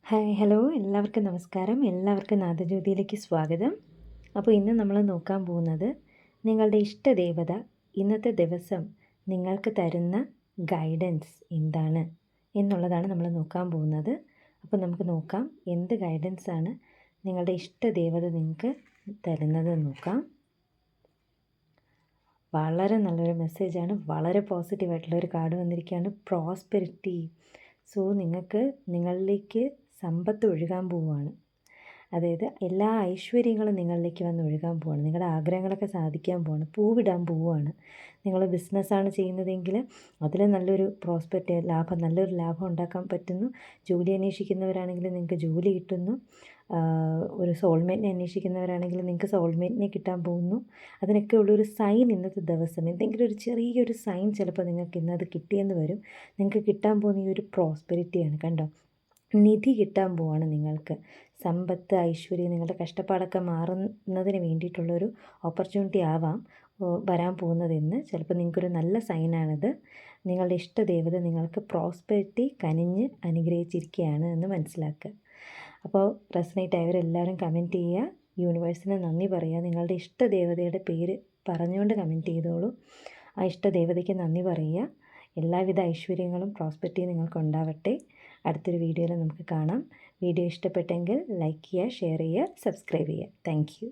Hi hello എല്ലാവർക്കും നമസ്കാരം. എല്ലാവർക്കും നാദജ്യോതിയിലേക്ക് സ്വാഗതം. അപ്പോൾ ഇന്ന് നമ്മൾ നോക്കാൻ പോകുന്നത് നിങ്ങളുടെ ഇഷ്ടദേവത ഇന്നത്തെ ദിവസം നിങ്ങൾക്ക് തരുന്ന ഗൈഡൻസ് എന്താണ് എന്നുള്ളതാണ് നമ്മൾ നോക്കാൻ പോകുന്നത്. അപ്പോൾ നമുക്ക് നോക്കാം എന്ത് ഗൈഡൻസാണ് നിങ്ങളുടെ ഇഷ്ടദേവത നിങ്ങൾക്ക് തരുന്നത് നോക്കാം. വളരെ നല്ലൊരു മെസ്സേജാണ്. വളരെ പോസിറ്റീവായിട്ടുള്ളൊരു കാർഡ് വന്നിരിക്കുകയാണ്, പ്രോസ്പെരിറ്റി. സോ നിങ്ങളിലേക്ക് സമ്പത്ത് ഒഴുകാൻ പോവുകയാണ്. അതായത് എല്ലാ ഐശ്വര്യങ്ങളും നിങ്ങളിലേക്ക് വന്ന് ഒഴുകാൻ പോവുകയാണ്. നിങ്ങളുടെ ആഗ്രഹങ്ങളൊക്കെ സാധിക്കാൻ പോവുകയാണ്. പൂവിടാൻ പോവുകയാണ്. നിങ്ങൾ ബിസിനസ്സാണ് ചെയ്യുന്നതെങ്കിൽ അതിൽ നല്ലൊരു പ്രോസ്പെക്റ്റ് നല്ലൊരു ലാഭം ഉണ്ടാക്കാൻ പറ്റുന്നു. ജോലി അന്വേഷിക്കുന്നവരാണെങ്കിൽ നിങ്ങൾക്ക് ജോലി കിട്ടുന്നു. ഒരു സോൾമേറ്റിനെ അന്വേഷിക്കുന്നവരാണെങ്കിൽ നിങ്ങൾക്ക് സോൾമേറ്റിനെ കിട്ടാൻ പോകുന്നു. അതിനൊക്കെ ഉള്ളൊരു സൈൻ ഇന്നത്തെ ദിവസം, എന്തെങ്കിലും ഒരു ചെറിയൊരു സൈൻ ചിലപ്പോൾ നിങ്ങൾക്ക് ഇന്നത് കിട്ടിയെന്ന് വരും. നിങ്ങൾക്ക് കിട്ടാൻ പോകുന്ന ഈ ഒരു പ്രോസ്പെരിറ്റിയാണ്. കണ്ടോ, നിധി കിട്ടാൻ പോവാണ് നിങ്ങൾക്ക്. സമ്പത്ത്, ഐശ്വര്യം, നിങ്ങളുടെ കഷ്ടപ്പാടൊക്കെ മാറുന്നതിന് വേണ്ടിയിട്ടുള്ളൊരു ഓപ്പർച്യൂണിറ്റി ആവാം വരാൻ പോകുന്നതെന്ന്. ചിലപ്പോൾ നിങ്ങൾക്കൊരു നല്ല സൈനാണിത്. നിങ്ങളുടെ ഇഷ്ടദേവത നിങ്ങൾക്ക് പ്രോസ്പെരിറ്റി കനിഞ്ഞ് അനുഗ്രഹിച്ചിരിക്കുകയാണ് എന്ന് മനസ്സിലാക്കുക. അപ്പോൾ റെസനേറ്റ് ആയവരെല്ലാവരും കമൻറ്റ് ചെയ്യുക, യൂണിവേഴ്സിന് നന്ദി പറയുക. നിങ്ങളുടെ ഇഷ്ടദേവതയുടെ പേര് പറഞ്ഞുകൊണ്ട് കമൻറ്റ് ചെയ്തോളൂ. ആ ഇഷ്ടദേവതയ്ക്ക് നന്ദി പറയുക. എല്ലാവിധ ഐശ്വര്യങ്ങളും പ്രോസ്പെരിറ്റിയും നിങ്ങൾക്ക് ഉണ്ടാവട്ടെ. അടുത്തൊരു വീഡിയോയിൽ നമുക്ക് കാണാം. വീഡിയോ ഇഷ്ടപ്പെട്ടെങ്കിൽ ലൈക്ക് ചെയ്യുക, ഷെയർ ചെയ്യുക, സബ്സ്ക്രൈബ് ചെയ്യുക. Thank you.